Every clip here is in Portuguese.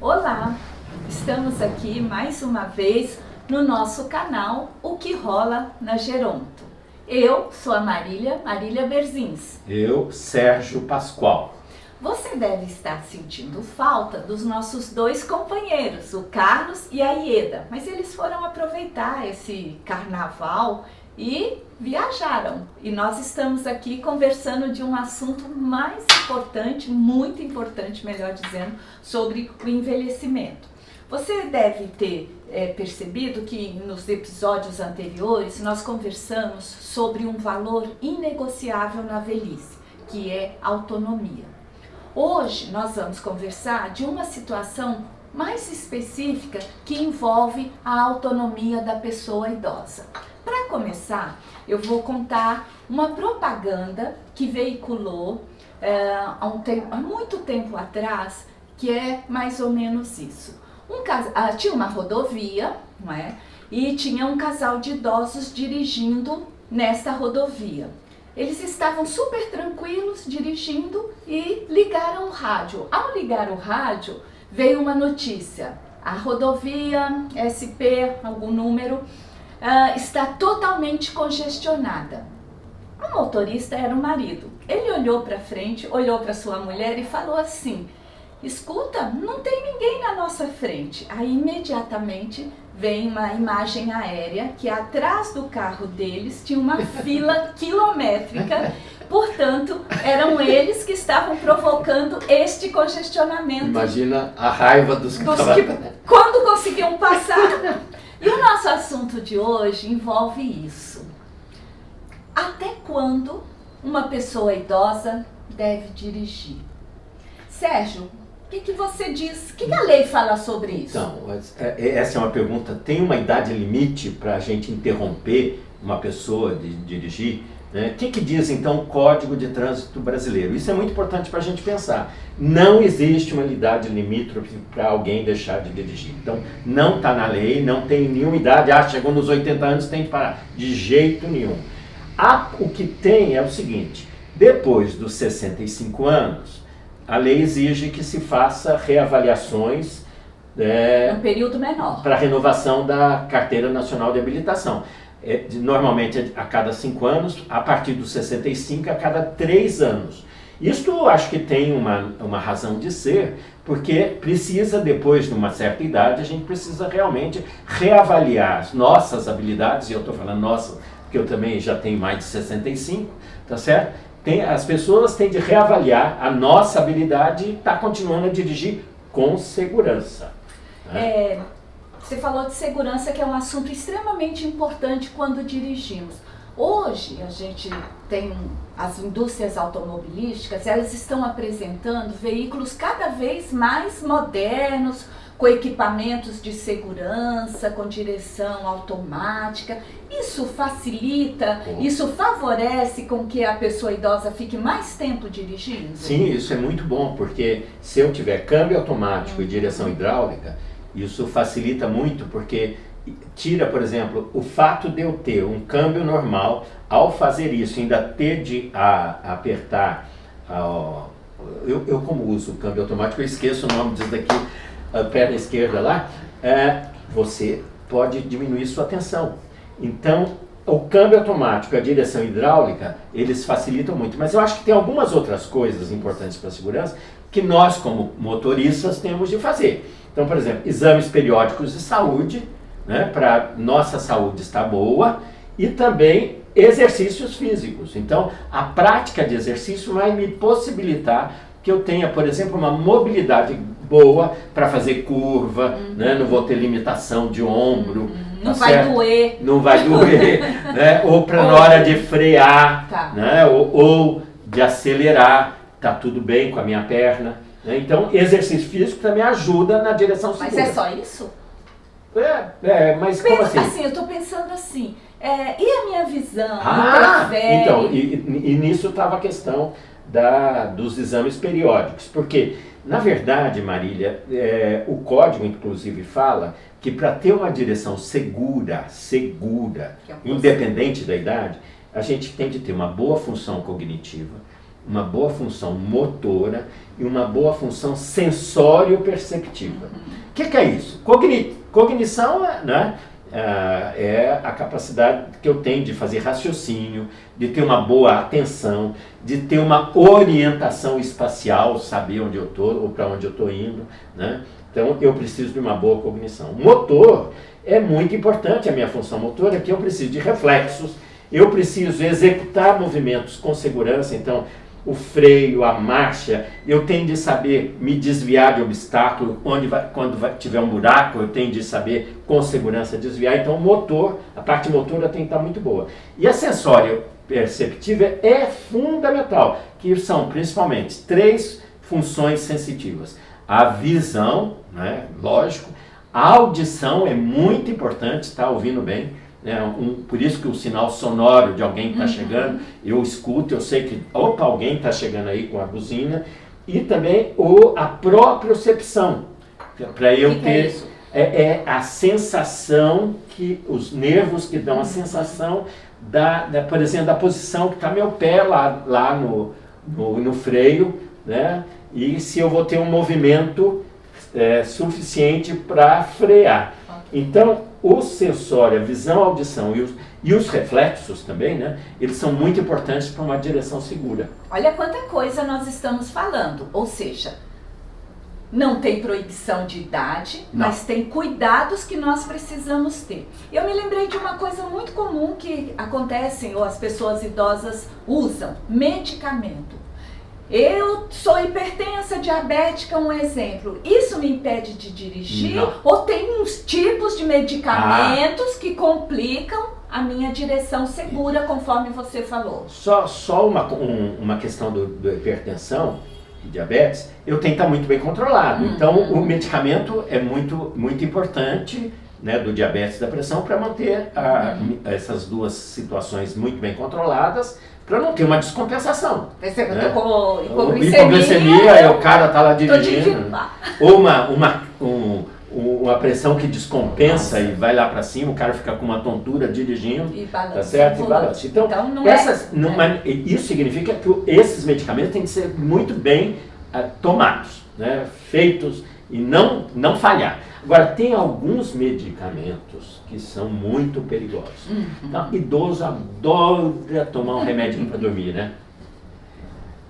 Olá, estamos aqui mais uma vez no nosso canal O que Rola na Geronto. Eu sou a Marília Berzins. Eu, Sérgio Pascoal. Você deve estar sentindo falta dos nossos dois companheiros, o Carlos e a Ieda, mas eles foram aproveitar esse carnaval e viajaram. E nós estamos aqui conversando de um assunto mais importante, muito importante, melhor dizendo, sobre o envelhecimento. Você deve ter percebido que nos episódios anteriores nós conversamos sobre um valor inegociável na velhice, que é a autonomia. Hoje nós vamos conversar de uma situação mais específica que envolve a autonomia da pessoa idosa. Para começar, eu vou contar uma propaganda que veiculou há muito tempo atrás, que é mais ou menos isso. Tinha uma rodovia, não é? E tinha um casal de idosos dirigindo nesta rodovia. Eles estavam super tranquilos dirigindo e ligaram o rádio. Ao ligar o rádio, veio uma notícia. A rodovia SP, algum número, está totalmente congestionada. O motorista era o marido. Ele olhou para frente, olhou para sua mulher e falou assim: escuta, não tem ninguém na nossa frente. Aí imediatamente vem uma imagem aérea que atrás do carro deles tinha uma fila quilométrica. Portanto, eram eles que estavam provocando este congestionamento. Imagina a raiva dos que quando conseguiam passar. E o nosso assunto de hoje envolve isso. Até quando uma pessoa idosa deve dirigir? Sérgio, o que você diz? O que a lei fala sobre isso? Então, essa é uma pergunta. Tem uma idade limite para a gente interromper uma pessoa de dirigir? Né? O que diz, então, o Código de Trânsito Brasileiro? Isso é muito importante para a gente pensar. Não existe uma idade limítrofe para alguém deixar de dirigir. Então, não está na lei, não tem nenhuma idade. Chegou nos 80 anos, tem que parar. De jeito nenhum. O que tem é o seguinte: depois dos 65 anos, a lei exige que se faça reavaliações um período menor para renovação da Carteira Nacional de Habilitação. Normalmente a cada 5 anos, a partir dos 65 a cada 3 anos. Isto eu acho que tem uma razão de ser, porque precisa, depois de uma certa idade, a gente precisa realmente reavaliar as nossas habilidades, e eu estou falando nossas, porque eu também já tenho mais de 65, tá certo? As pessoas têm de reavaliar a nossa habilidade e estar continuando a dirigir com segurança. Né? Você falou de segurança, que é um assunto extremamente importante quando dirigimos. Hoje a gente tem as indústrias automobilísticas, elas estão apresentando veículos cada vez mais modernos, com equipamentos de segurança, com direção automática. Isso facilita, isso favorece com que a pessoa idosa fique mais tempo dirigindo? Sim, isso é muito bom, porque se eu tiver câmbio automático e direção hidráulica, isso facilita muito, porque tira, por exemplo, o fato de eu ter um câmbio normal, ao fazer isso, ainda ter de apertar, eu como uso o câmbio automático, eu esqueço o nome disso daqui, a perna esquerda lá, você pode diminuir sua tensão. Então, o câmbio automático e a direção hidráulica, eles facilitam muito. Mas eu acho que tem algumas outras coisas importantes para a segurança que nós, como motoristas, temos de fazer. Então, por exemplo, exames periódicos de saúde, né, para nossa saúde estar boa, e também exercícios físicos. Então, a prática de exercício vai me possibilitar que eu tenha, por exemplo, uma mobilidade boa para fazer curva, né? Não vou ter limitação de ombro. Não vai doer. Não vai doer, né? Ou para na hora de frear, né? Ou de acelerar, tá tudo bem com a minha perna. Né? Então, exercício físico também ajuda na direção segura. Mas é só isso? Mas como assim? Assim, eu estou pensando assim, e a minha visão? Então, e nisso estava a questão dos exames periódicos, porque, na verdade, Marília, o código, inclusive, fala que para ter uma direção segura, independente da idade, a gente tem de ter uma boa função cognitiva, uma boa função motora e uma boa função sensório-perceptiva. O que é isso? Cognição, né, é a capacidade que eu tenho de fazer raciocínio, de ter uma boa atenção, de ter uma orientação espacial, saber onde eu estou ou para onde eu estou indo, né? Então eu preciso de uma boa cognição. Motor é muito importante, a minha função motora, que eu preciso de reflexos, eu preciso executar movimentos com segurança, então o freio, a marcha, eu tenho de saber me desviar de obstáculo, quando tiver um buraco, eu tenho de saber com segurança desviar. Então o motor, a parte motora tem que estar muito boa. E a sensório perceptiva é fundamental, que são principalmente 3 funções sensitivas. A visão, né, lógico, a audição é muito importante, está ouvindo bem, né, por isso que o sinal sonoro de alguém que está chegando, eu escuto, eu sei que, opa, alguém está chegando aí com a buzina, e também a propriocepção, para eu ter, é a sensação, os nervos que dão a sensação, por exemplo, da posição que está meu pé lá no freio, né, e se eu vou ter um movimento suficiente para frear. Então, o sensório, a visão, a audição e os reflexos também, né, eles são muito importantes para uma direção segura. Olha quanta coisa nós estamos falando, ou seja, não tem proibição de idade, mas tem cuidados que nós precisamos ter. Eu me lembrei de uma coisa muito comum que acontece, ou as pessoas idosas usam, medicamento. Eu sou hipertensa, diabética, um exemplo. Isso me impede de dirigir? Não. Ou tem uns tipos de medicamentos que complicam a minha direção segura, conforme você falou? Só uma questão do hipertensão e diabetes, eu tenho que estar muito bem controlado. Então, o medicamento é muito, muito importante, né, do diabetes e da pressão, para manter essas duas situações muito bem controladas, para não ter uma descompensação. Você né? com hipoglicemia, o cara está lá dirigindo. Ou uma pressão que descompensa e vai lá para cima, o cara fica com uma tontura dirigindo, tá certo? E balança. Então isso significa que esses medicamentos têm que ser muito bem tomados, né? Feitos e não falhar. Agora, tem alguns medicamentos que são muito perigosos. Então, idoso adora tomar um remedinho para dormir, né?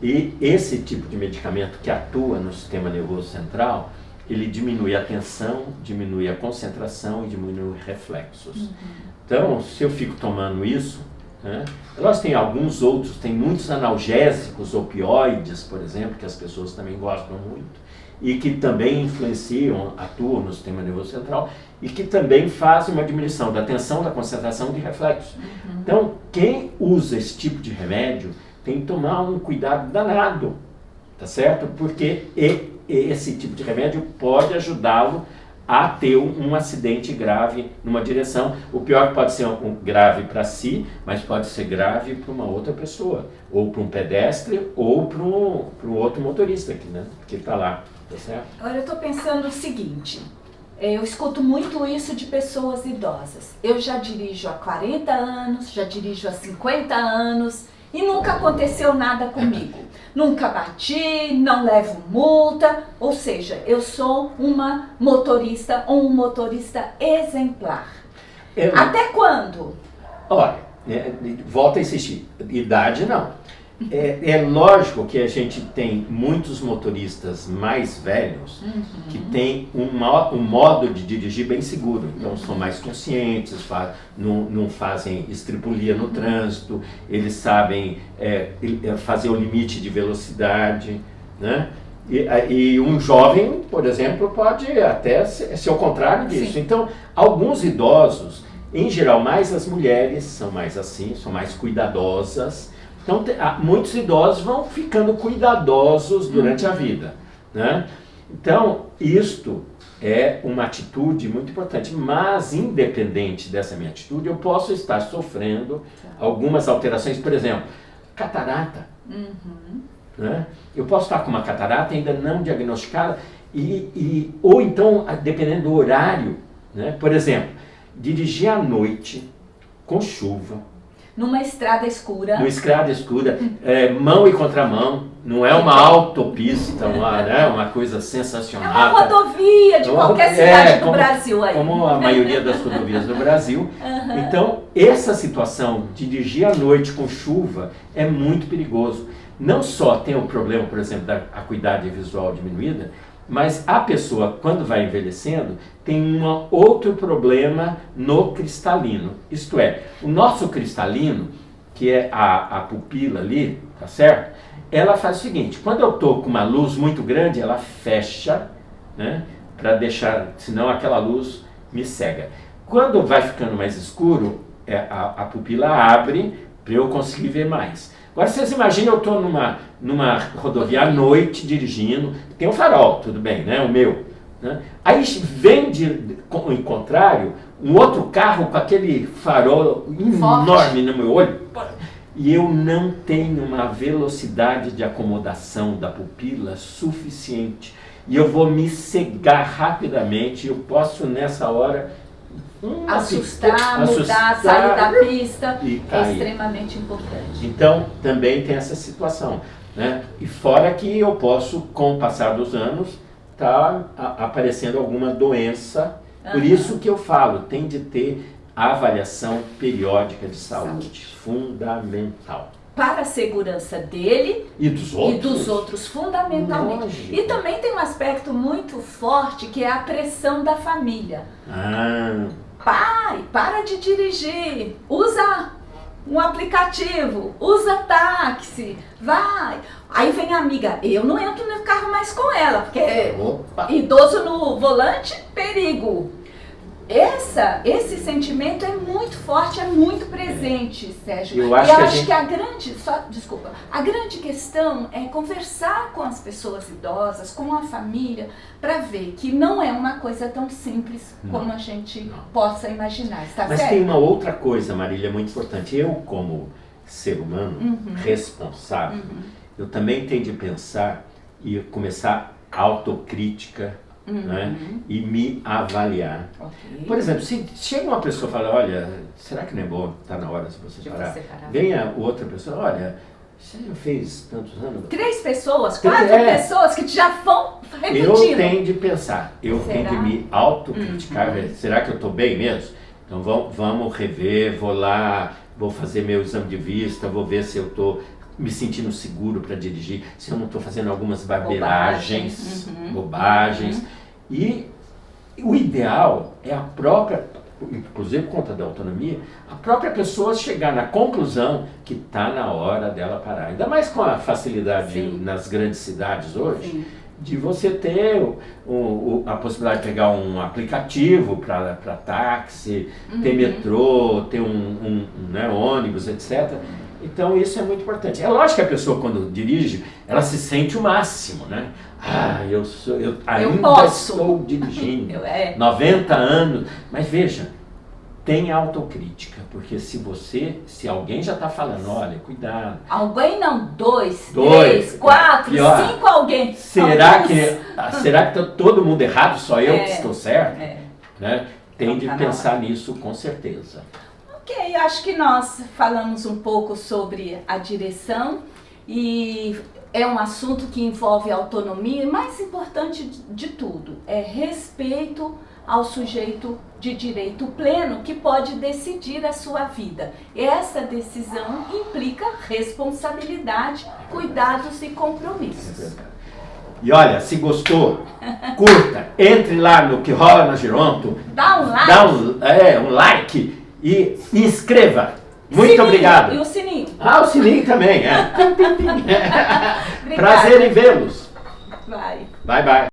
E esse tipo de medicamento que atua no sistema nervoso central, ele diminui a atenção, diminui a concentração e diminui reflexos. Então, se eu fico tomando isso, né? Nós tem alguns outros, tem muitos analgésicos, opioides, por exemplo, que as pessoas também gostam muito, e que também influenciam, atuam no sistema nervoso central, e que também fazem uma diminuição da atenção, da concentração e de reflexos. Então, quem usa esse tipo de remédio tem que tomar um cuidado danado, tá certo? Porque esse tipo de remédio pode ajudá-lo a ter um acidente grave numa direção. O pior pode ser grave para si, mas pode ser grave para uma outra pessoa, ou para um pedestre, ou para um outro motorista que está lá. Tá certo? Agora eu estou pensando o seguinte, eu escuto muito isso de pessoas idosas. Eu já dirijo há 40 anos, já dirijo há 50 anos e nunca aconteceu nada comigo. Nunca bati, não levo multa, ou seja, eu sou uma motorista ou um motorista exemplar. Até quando? Olha, volta a insistir, idade não. É lógico que a gente tem muitos motoristas mais velhos que têm um modo de dirigir bem seguro, então são mais conscientes, não fazem estripulia no trânsito, eles sabem fazer o limite de velocidade, né? E um jovem, por exemplo, pode até ser o contrário disso. Sim. Então, alguns idosos, em geral, mais as mulheres são mais assim, são mais cuidadosas. Então, muitos idosos vão ficando cuidadosos durante a vida, né? Então, isto é uma atitude muito importante, mas independente dessa minha atitude, eu posso estar sofrendo algumas alterações, por exemplo, catarata, né? Eu posso estar com uma catarata ainda não diagnosticada, ou então, dependendo do horário, né? Por exemplo, dirigir à noite com chuva. numa estrada escura. Numa estrada escura, mão e contramão, não é uma autopista, uma coisa sensacional. É uma rodovia de qualquer cidade do Brasil aí. Como a maioria das rodovias do Brasil. Então, essa situação de dirigir à noite com chuva é muito perigoso. Não só tem o problema, por exemplo, da acuidade visual diminuída, mas a pessoa, quando vai envelhecendo, tem um outro problema no cristalino. Isto é, o nosso cristalino, que é a pupila ali, tá certo? Ela faz o seguinte, quando eu estou com uma luz muito grande, ela fecha, né? Para deixar, senão aquela luz me cega. Quando vai ficando mais escuro, a pupila abre para eu conseguir ver mais. Agora vocês imaginam, eu estou numa rodovia à noite dirigindo, tem um farol, tudo bem, né? O meu. Né? Aí vem em contrário um outro carro com aquele farol enorme no meu olho e eu não tenho uma velocidade de acomodação da pupila suficiente e eu vou me cegar rapidamente. Eu posso nessa hora assustar, mudar, sair da pista, é extremamente importante. Então também tem essa situação, né? E fora que eu posso, com o passar dos anos, tá aparecendo alguma doença. Por isso que eu falo, tem de ter a avaliação periódica de saúde, fundamental. Para a segurança dele e dos outros fundamentalmente. Lógico. E também tem um aspecto muito forte que é a pressão da família. Pai, para de dirigir, usa um aplicativo, usa táxi, vai. Aí vem a amiga, eu não entro no carro mais com ela, porque idoso no volante, perigo. Esse sentimento é muito forte, é muito presente, Sérgio. Eu acho que a grande questão é conversar com as pessoas idosas, com a família, para ver que não é uma coisa tão simples como a gente possa imaginar. Está Mas certo? tem uma outra coisa, Marília, muito importante. Eu, como ser humano responsável, eu também tenho de pensar e começar autocrítica, né? E me avaliar. Por exemplo, se chega uma pessoa e fala, olha, será que não é bom, está na hora de você parar? Venha outra pessoa, olha, você já fez tantos anos? 3 pessoas, 4 pessoas que já vão repetindo. Eu tenho de pensar, eu tenho de me autocriticar, será que eu estou bem mesmo? Então vamos rever, vou lá, vou fazer meu exame de vista, vou ver se eu estou me sentindo seguro para dirigir, se eu não estou fazendo algumas bobagens. E o ideal é a própria, inclusive por conta da autonomia, a própria pessoa chegar na conclusão que está na hora dela parar. Ainda mais com a facilidade nas grandes cidades hoje, de você ter a possibilidade de pegar um aplicativo para táxi, ter metrô, ter ônibus, etc. Então isso é muito importante. É lógico que a pessoa, quando dirige, ela se sente o máximo, né? Eu ainda estou dirigindo, 90 anos. Mas veja, tem autocrítica, porque se alguém já está falando, olha, cuidado. Alguém não, 2, 3, 4, 5 alguém. Será que está todo mundo errado, só eu que estou certo? Né? Tem de pensar nisso com certeza. Ok, acho que nós falamos um pouco sobre a direção e é um assunto que envolve autonomia e mais importante de tudo é respeito ao sujeito de direito pleno que pode decidir a sua vida. Essa decisão implica responsabilidade, cuidados e compromissos. E olha, se gostou, curta, entre lá no Que Rola na Geronto, dá um like, dá um like e inscreva. Muito obrigado. E o sininho. O sininho também, Prazer em vê-los. Vai. Bye, bye.